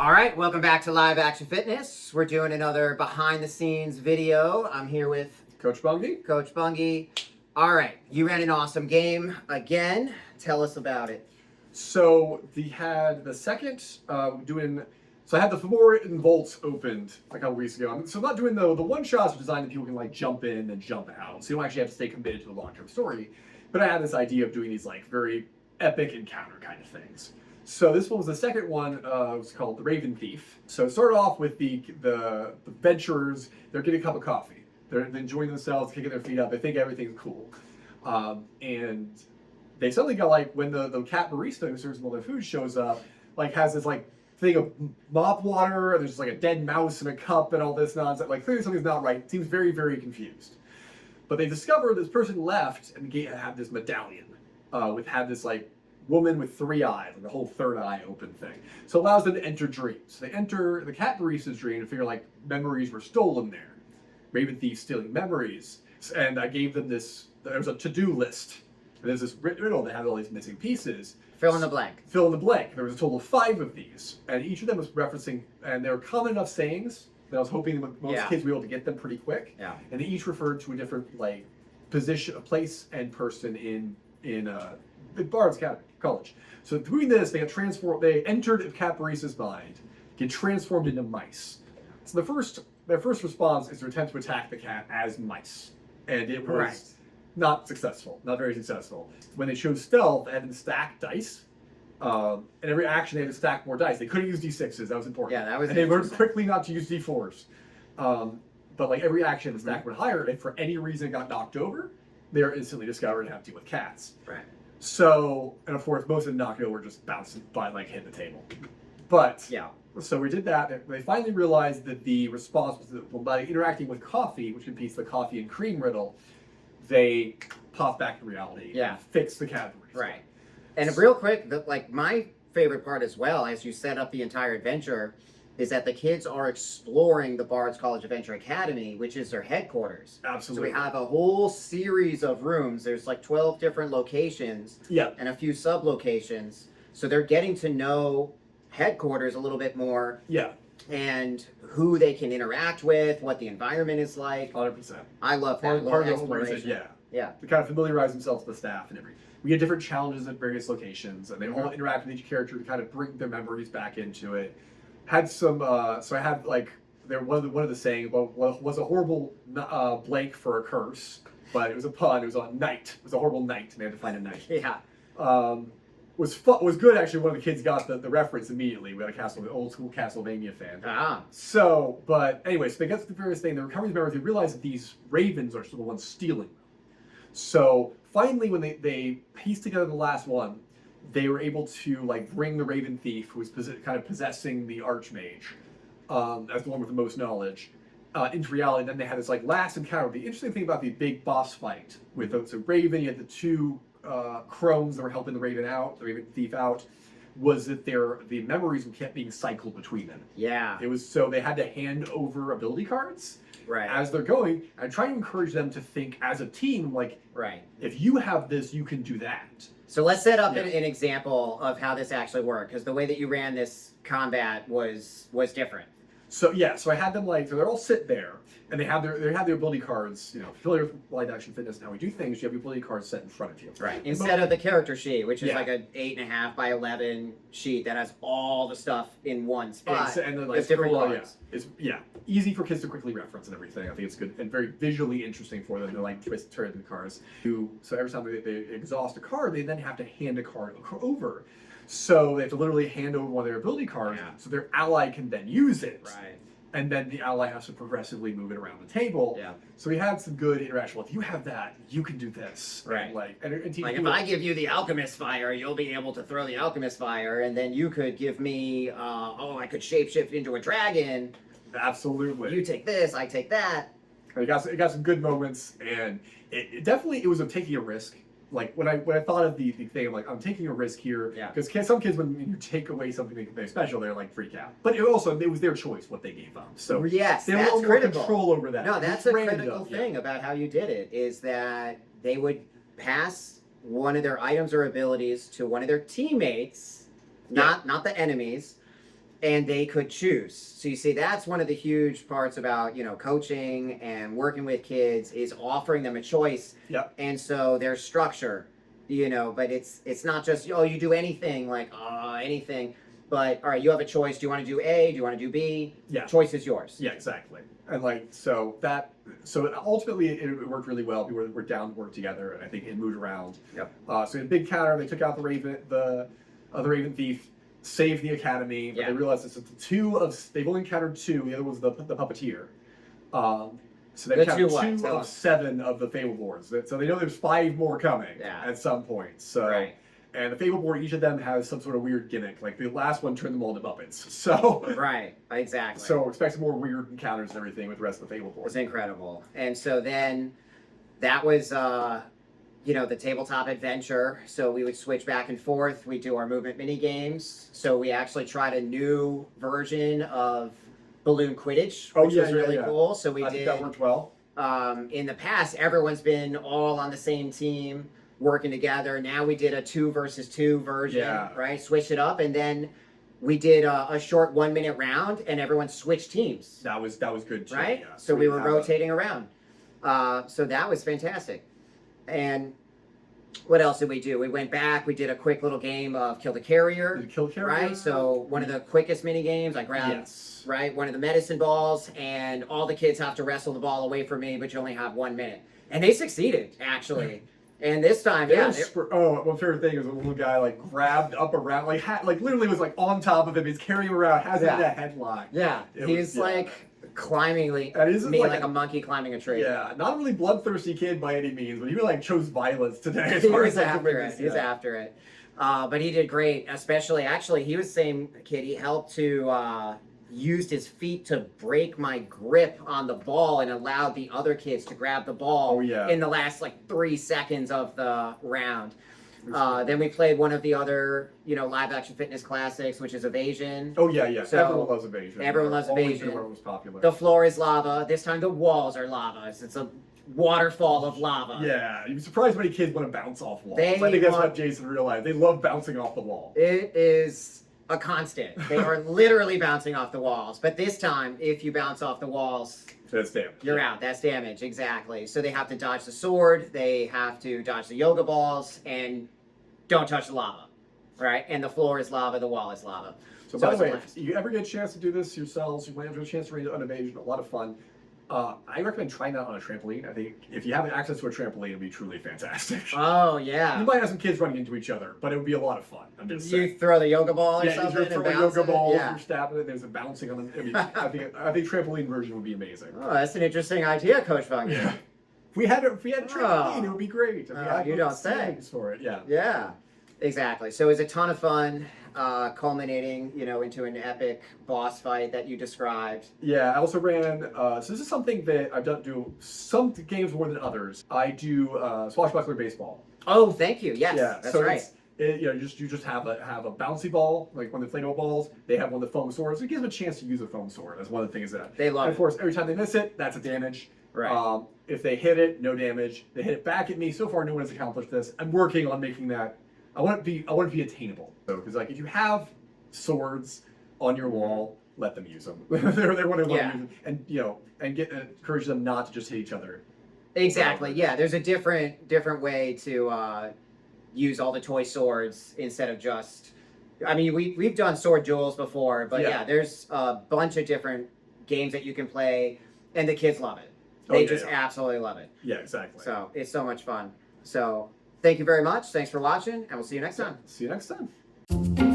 All right, welcome back to Live Action Fitness. We're doing another behind the scenes video. I'm here with Coach Bunge. Coach Bunge. All right, you ran an awesome game again. Tell us about it. So we had the second So I had the Femora and Volts opened a couple weeks ago. So I'm not doing the one shots are designed that people can like jump in and jump out. So you don't actually have to stay committed to the long-term story. But I had this idea of doing these like very epic encounter kind of things. So this one was the second one. It was called the Raven Thief. So it started off with the adventurers. They're getting a cup of coffee. They're enjoying themselves, kicking their feet up. They think everything's cool. And they suddenly got like, when the cat barista who serves them all their food shows up, like has this like thing of mop water, and there's just like a dead mouse in a cup and all this nonsense. Like clearly something's not right. Seems very, very confused. But they discover this person left and had this medallion, had this like woman with 3 eyes, and the whole third eye open thing. So it allows them to enter dreams. They enter the cat barista's dream to figure like memories were stolen there. Raven Thief stealing memories. And I gave them this, there was a to-do list. And there's this riddle that had all these missing pieces. Fill in the blank. Fill in the blank. There was a total of 5 of these. And each of them was referencing, and they were common enough sayings that I was hoping most kids would be able to get them pretty quick. Yeah. And they each referred to a different like position, a place and person in Bard's College. So doing this, they got transformed. They entered Cat Barista's mind, get transformed into mice. So their first response is to attempt to attack the cat as mice, and it was not successful, not very successful. When they chose stealth, they had to stack dice, and every action they had to stack more dice. They couldn't use d6s. That was important. Yeah, that was. And they learned quickly not to use d4s. But like every action, the stack went higher, and for any reason it got knocked over, they were instantly discovered and have to deal with cats. Right. So, and of course, most of the knockover were just bouncing by, like, hitting the table. But, yeah. So we did that. They finally realized that the response was that by interacting with coffee, which competes the coffee and cream riddle, they pop back to reality and fix the categories. Right. And real quick, my favorite part as well, as you set up the entire adventure, is that the kids are exploring the Bard's College Adventure Academy, which is their headquarters. Absolutely. So we have a whole series of rooms. There's like 12 different locations and a few sub-locations. So they're getting to know headquarters a little bit more. Yeah. And who they can interact with, what the environment is like. 100%. I love that. Part of the whole reason, Yeah. To kind of familiarize themselves with the staff and everything. We had different challenges at various locations, and they all interact with each character to kind of bring their memories back into it. Had some, so I had like, one of the saying was a horrible blank for a curse, but it was a pun. It was on night. It was a horrible night, and they had to find a night. Yeah. Was good actually. One of the kids got the reference immediately. We had an old school Castlevania fan. So, but anyway, so they get to the various thing. They're recovering memories. They realize that these ravens are the ones stealing them. So finally, when they pieced together the last one, they were able to like bring the Raven Thief, who was kind of possessing the Archmage, as the one with the most knowledge, into reality. And then they had this like last encounter. The interesting thing about the big boss fight with Raven, you had the 2 crones that were helping the Raven Thief out, was that the memories kept being cycled between them. Yeah. It was so they had to hand over ability cards as they're going, and try to encourage them to think as a team, like, if you have this, you can do that. So let's set up an example of how this actually worked, because the way that you ran this combat was different. So so I had them so they're all sit there, and they have their ability cards. You know, familiar with live action fitness and how we do things. You have your ability cards set in front of you. Right. Instead of the character sheet, which is like an 8.5 by 11 sheet that has all the stuff in one spot. And then different cards. It's easy for kids to quickly reference and everything. I think it's good and very visually interesting for them to turn the cards. So every time they exhaust a card, they then have to hand a card over. So they have to literally hand over one of their ability cards so their ally can then use it. Right. And then the ally has to progressively move it around the table. Yeah. So we had some good interaction. Well, if you have that, you can do this. Right. And if I give you the Alchemist Fire, you'll be able to throw the Alchemist Fire, and then you could give me, I could shapeshift into a dragon. Absolutely. You take this, I take that. And it got some good moments, and it definitely was taking a risk. Like when I thought of the thing, I'm like, I'm taking a risk here, because some kids, when you take away something very special, they're like freak out. But it was their choice what they gave up. So yes, they have a little more control over that. No, that's a critical thing about how you did it, is that they would pass one of their items or abilities to one of their teammates, not the enemies, and they could choose. So you see, that's one of the huge parts about, coaching and working with kids is offering them a choice. Yep. And so there's structure, but it's not just, you do anything, like, anything. But, all right, you have a choice. Do you want to do A? Do you want to do B? Yeah. Choice is yours. Yeah, exactly. And so ultimately it worked really well. We were down to work together, and I think it moved around. Yep. So in a big counter, they took out the Raven Thief, saved the academy, but Yeah. they realized they've only encountered two. The other was the puppeteer. So they encountered two of 7 of the Fable boards. So they know there's 5 more coming at some point. So. Right. And the Fable board, each of them has some sort of weird gimmick. Like the last one turned them all into Muppets. So Right, exactly. So expect some more weird encounters and everything with the rest of the Fable board. It's incredible. And so then that was, the tabletop adventure. So we would switch back and forth. We do our movement mini games. So we actually tried a new version of balloon Quidditch, which was really cool. So I think that worked well. In the past, everyone's been all on the same team, working together. Now we did a 2 versus 2 version, right? Switch it up, and then we did a short 1-minute round, and everyone switched teams. That was good too, right? Yeah. So we were rotating around. So that was fantastic. And what else did we do? We went back. We did a quick little game of Kill the Carrier. Right? So one of the quickest mini games. I grabbed one of the medicine balls, and all the kids have to wrestle the ball away from me, but you only have 1 minute. And they succeeded, actually. And this time, my favorite thing is when the little guy grabbed up around, literally was on top of him. He's carrying him around, has him in a headlock. Yeah, he's climbing like a monkey climbing a tree. Yeah, not a really bloodthirsty kid by any means, but he chose violence today. He was after it. He's after it. But he did great. Especially, actually, he was the same kid. He helped to used his feet to break my grip on the ball and allowed the other kids to grab the ball in the last 3 seconds of the round. Then we played one of the other, live action fitness classics, which is Evasion. Oh yeah. So everyone loves Evasion. Everyone loves Evasion. Everyone was popular. The floor is lava. This time the walls are lava. It's a waterfall of lava. Yeah, you'd be surprised how many kids want to bounce off walls. I think that's what Jason realized. They love bouncing off the wall. It is a constant. They are literally bouncing off the walls. But this time, if you bounce off the walls, that's damage. You're out. That's damage, exactly. So they have to dodge the sword, they have to dodge the yoga balls, and don't touch the lava, right? And the floor is lava, the wall is lava. So by the way, if you ever get a chance to do this yourselves, you might have a chance to read on Evasion, a lot of fun. I recommend trying that on a trampoline. I think if you have access to a trampoline, it'd be truly fantastic. Oh, yeah. You might have some kids running into each other, but it would be a lot of fun. I'm just saying. You throw the yoga ball or something? Yeah, you throw a yoga ball, you're stabbing it, there's a bouncing on it. I think trampoline version would be amazing. Oh, that's an interesting idea, Coach Bunge. Yeah. If we had a trampoline, it would be great. You don't say. For it, yeah. Yeah, exactly. So it was a ton of fun. Culminating, into an epic boss fight that you described. Yeah, I also ran. So this is something that I've done. Do some games more than others. I do swashbuckler baseball. Oh, thank you. Yes, yeah, that's right. You just have a bouncy ball, like one of the inflatable balls. They have one of the foam swords. It gives them a chance to use a foam sword. That's one of the things that they love. And of course, every time they miss it, that's a damage. Right. If they hit it, no damage. They hit it back at me. So far, no one has accomplished this. I'm working on making that. I want it to be attainable. So, because if you have swords on your wall, let them use them. They're what they want to use them, and encourage them not to just hit each other. Exactly. Yeah. There's a different way to use all the toy swords instead of just. I mean, we've done sword duels before, but there's a bunch of different games that you can play, and the kids love it. They absolutely love it. Yeah, exactly. So it's so much fun. So. Thank you very much. Thanks for watching, and we'll see you next time. See you next time.